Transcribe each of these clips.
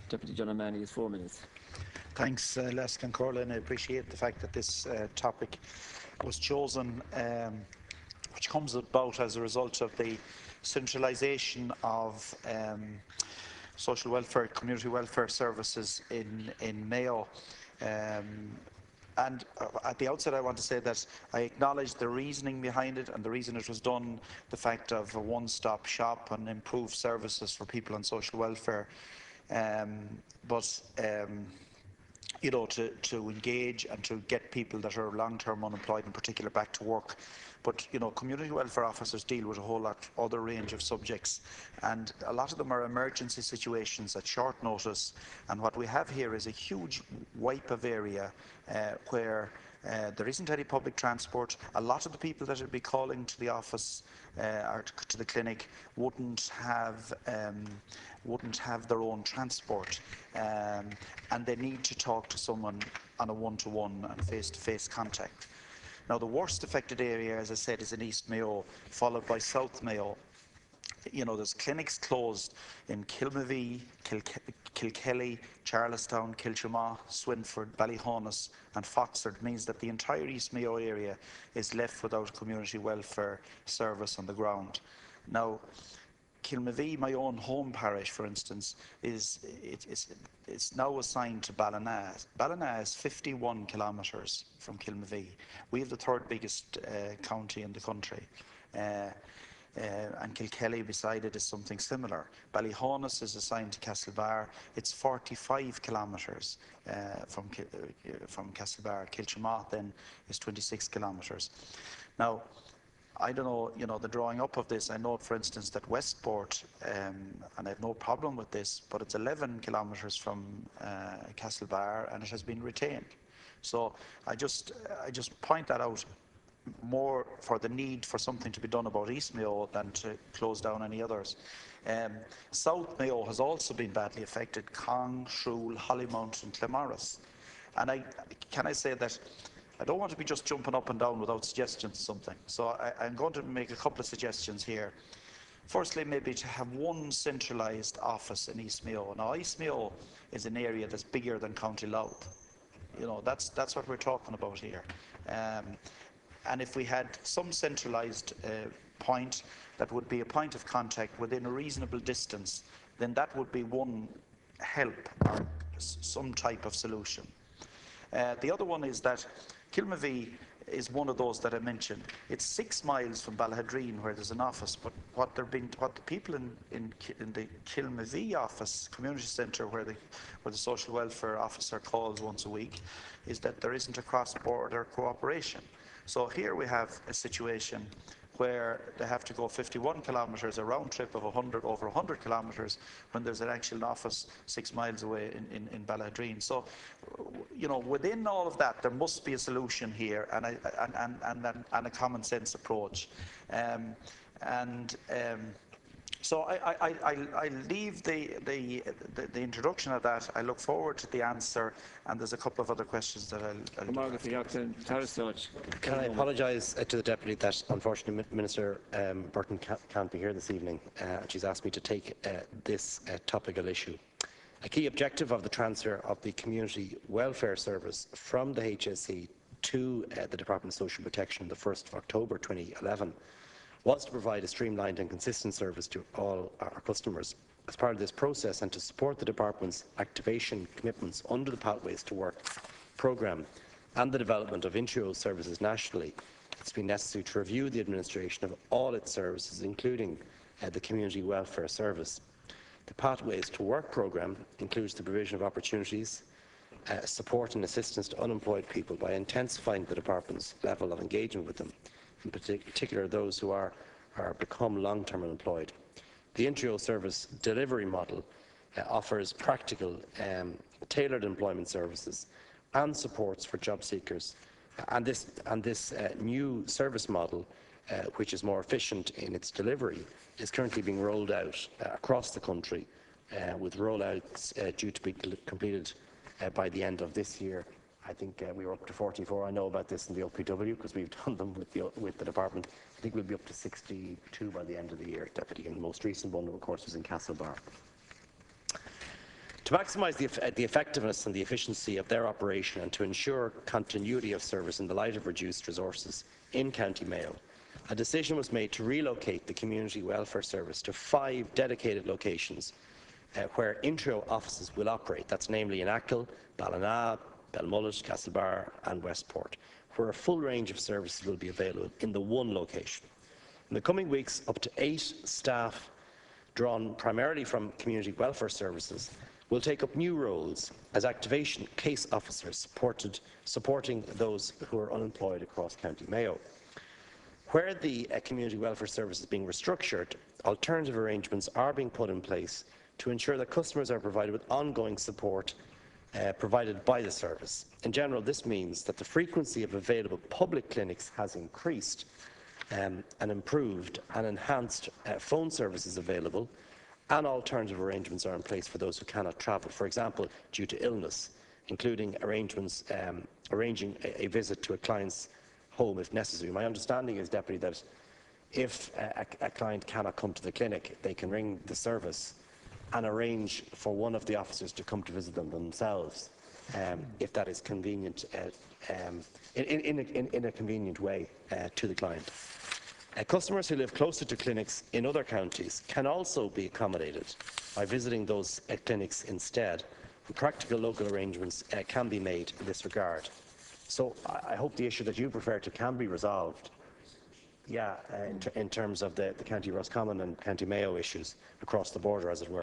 Deputy General Manny is 4 minutes. Thanks, Les and Corlin. I appreciate the fact that this topic was chosen, which comes about as a result of the centralisation of social welfare, community welfare services in Mayo. And at the outset, I want to say that I acknowledge the reasoning behind it and the reason it was done, the fact of a one-stop shop and improved services for people on social welfare. But you know, to engage and to get people that are long-term unemployed in particular back to work. But, you know, community welfare officers deal with a whole lot other range of subjects, and a lot of them are emergency situations at short notice. And what we have here is a huge wipe of area where there isn't any public transport. A lot of the people that would be calling to the office or to the clinic wouldn't have their own transport, and they need to talk to someone on a one-to-one and face-to-face contact. Now, the worst affected area, as I said, is in East Mayo, followed by South Mayo. You know, there's clinics closed in Kilmavee, Kilkelly, Charlestown, Kilchamaugh, Swinford, Ballyhonus and Foxford. Means that the entire East Mayo area is left without community welfare service on the ground. Now, Kilmavee, my own home parish, for instance, is now assigned to Ballina. Ballina is 51 kilometres from Kilmavee. We have the third biggest county in the country. And Kilkelly beside it is something similar. Ballyhonus is assigned to Castlebar. It's 45 kilometres from Castlebar. Kilchamaugh then is 26 kilometres. Now, I don't know, you know, the drawing up of this, I know, for instance, that Westport, and I have no problem with this, but it's 11 kilometres from Castlebar and it has been retained. So I just point that out more for the need for something to be done about East Mayo than to close down any others. South Mayo has also been badly affected: Cong, Shrule, Hollymount and Clamorris. And can I say that I don't want to be just jumping up and down without suggestions or something. So I'm going to make a couple of suggestions here. Firstly, maybe to have one centralised office in East Mayo. Now, East Mayo is an area that's bigger than County Louth. You know, that's what we're talking about here. And if we had some centralised point that would be a point of contact within a reasonable distance, then that would be one help or some type of solution. The other one is that Kilmavee is one of those that I mentioned. It's 6 miles from Ballahadreen where there's an office, but what the people in the Kilmavee office, community centre, where the social welfare officer calls once a week, is that there isn't a cross-border cooperation. So here we have a situation where they have to go 51 kilometres, a round trip of over 100 kilometres, when there's an actual office 6 miles away in Ballahadreen. So, you know, within all of that, there must be a solution here and a common sense approach. So I leave the introduction of that. I look forward to the answer, and there's a couple of other questions that I'll Can I apologise to the Deputy that unfortunately Minister Burton can't be here this evening. She's asked me to take this topical issue. A key objective of the transfer of the Community Welfare Service from the HSE to the Department of Social Protection on the 1st of October 2011 was to provide a streamlined and consistent service to all our customers. As part of this process and to support the Department's activation commitments under the Pathways to Work programme and the development of NGO services nationally, it's been necessary to review the administration of all its services, including the Community Welfare Service. The Pathways to Work programme includes the provision of opportunities, support and assistance to unemployed people by intensifying the Department's level of engagement with them, in particular those who are become long-term unemployed. The NGO service delivery model offers practical, tailored employment services and supports for job seekers. And this new service model, which is more efficient in its delivery, is currently being rolled out across the country, with rollouts due to be completed by the end of this year. I think we were up to 44. I know about this in the OPW because we've done them with the department. I think we'll be up to 62 by the end of the year, Deputy, and the most recent one, of course, was in Castlebar. To maximise the effectiveness and the efficiency of their operation and to ensure continuity of service in the light of reduced resources in County Mayo, a decision was made to relocate the Community Welfare Service to 5 dedicated locations where Intro offices will operate. That's namely in Achill, Ballina, Belmullet, Castlebar and Westport, where a full range of services will be available in the one location. In the coming weeks, up to 8 staff drawn primarily from community welfare services will take up new roles as activation case officers supporting those who are unemployed across County Mayo. Where the community welfare service is being restructured, alternative arrangements are being put in place to ensure that customers are provided with ongoing support provided by the service. In general, this means that the frequency of available public clinics has increased and improved, and enhanced phone services available, and alternative arrangements are in place for those who cannot travel, for example, due to illness, including arrangements arranging a visit to a client's home if necessary. My understanding is, Deputy, that if a client cannot come to the clinic, they can ring the service and arrange for one of the officers to come to visit them themselves, if that is convenient, in a convenient way to the client. Customers who live closer to clinics in other counties can also be accommodated by visiting those clinics instead, and practical local arrangements can be made in this regard. So I hope the issue that you refer to can be resolved, in terms of the County Roscommon and County Mayo issues across the border, as it were.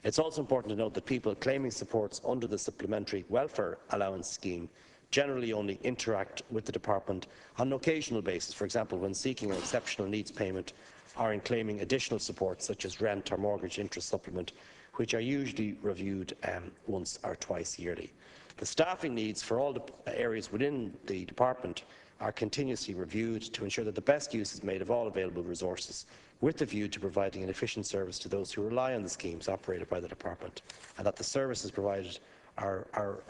It's also important to note that people claiming supports under the Supplementary Welfare Allowance Scheme generally only interact with the department on an occasional basis, for example, when seeking an exceptional needs payment or in claiming additional support such as rent or mortgage interest supplement, which are usually reviewed once or twice yearly. The staffing needs for all the areas within the department are continuously reviewed to ensure that the best use is made of all available resources, with the view to providing an efficient service to those who rely on the schemes operated by the department, and that the services provided are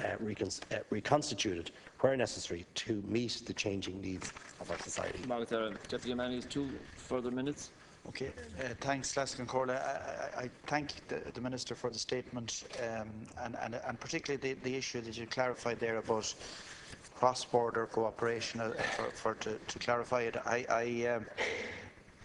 reconstituted where necessary to meet the changing needs of our society. Deputy O'Mahony, 2 further minutes. Okay, thanks, Laskin Corley. I thank the Minister for the statement, and particularly the issue that you clarified there about cross-border cooperation. To clarify it,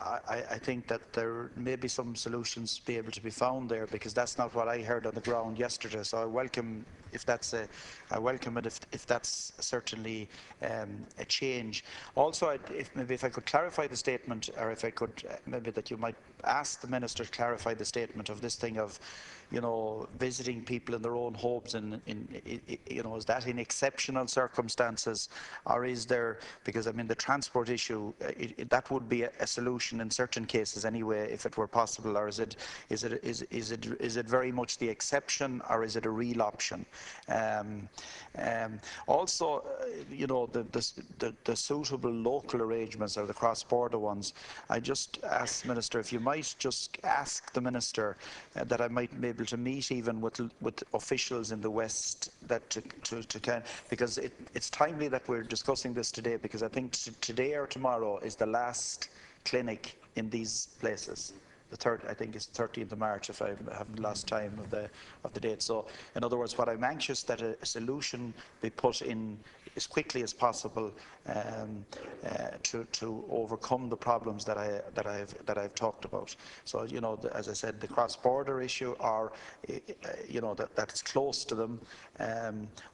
I think that there may be some solutions to be able to be found there, because that's not what I heard on the ground yesterday. So I welcome if that's if that's certainly a change. Also, if I could clarify the statement, or if I could maybe that you might ask the Minister to clarify the statement of this thing of, visiting people in their own homes, and is that in exceptional circumstances, or is there, because I mean the transport issue, that would be a solution in certain cases anyway, if it were possible, or is it very much the exception, or is it a real option? Also, the suitable local arrangements, or the cross-border ones, I just asked the Minister if you might just ask the Minister that I might be able to meet even with officials in the West, that because it's timely that we're discussing this today, because I think today or tomorrow is the last clinic in these places. I think it's 13th of March, if I haven't lost time of the date. So, in other words, what I'm anxious that a solution be put in as quickly as possible to overcome the problems that I've talked about. So, as I said, the cross-border issue, or that's close to them,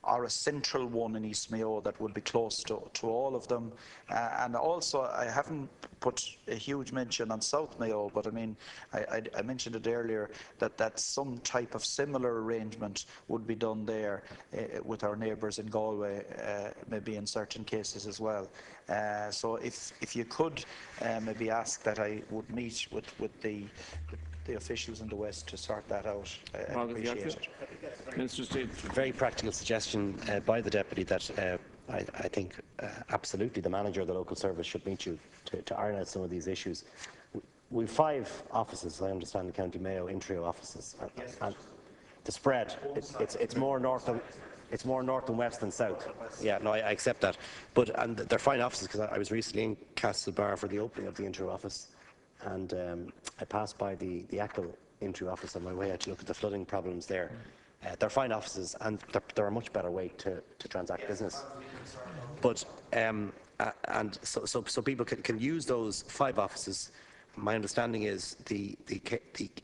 or a central one in East Mayo that would be close to all of them. And also, I haven't put a huge mention on South Mayo, but I mean, I mentioned it earlier that some type of similar arrangement would be done there with our neighbours in Galway, maybe in certain cases as well. So if you could maybe ask that I would meet with the officials in the West to sort that out, I appreciate it. Minister State. Very practical suggestion by the Deputy that I think absolutely the manager of the local service should meet you to iron out some of these issues. We have 5 offices, I understand, in County Mayo, Intrio offices, and the spread, it's more north and west than south. Yeah, no, I accept that. And they're fine offices, because I was recently in Castlebar for the opening of the Intrio office, and I passed by the Achill Intrio office on my way out to look at the flooding problems there. They're fine offices, and they're a much better way to transact business. But so people can use those 5 offices. My understanding is in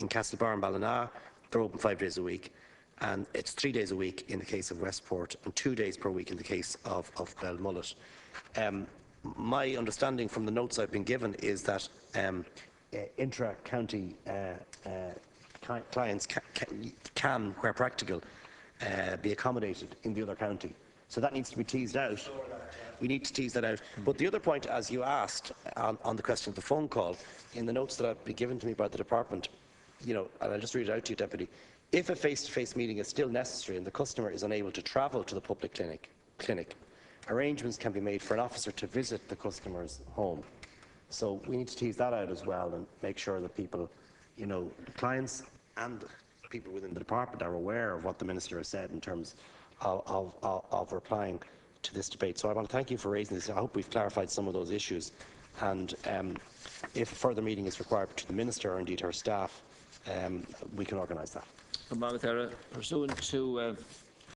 Castlebar and Ballina, they're open 5 days a week, and it's 3 days a week in the case of Westport and 2 days per week in the case of Belmullet. My understanding from the notes I've been given is that intra-county clients can, where practical, be accommodated in the other county. So that needs to be teased out. We need to tease that out. But the other point, as you asked on the question of the phone call, in the notes that have been given to me by the department, and I'll just read it out to you, Deputy. If a face-to-face meeting is still necessary and the customer is unable to travel to the public clinic, arrangements can be made for an officer to visit the customer's home. So we need to tease that out as well and make sure that people, the clients and people within the department are aware of what the Minister has said in terms of replying to this debate. So I want to thank you for raising this. I hope we've clarified some of those issues. And if a further meeting is required to the Minister or indeed her staff, we can organise that. Pursuant to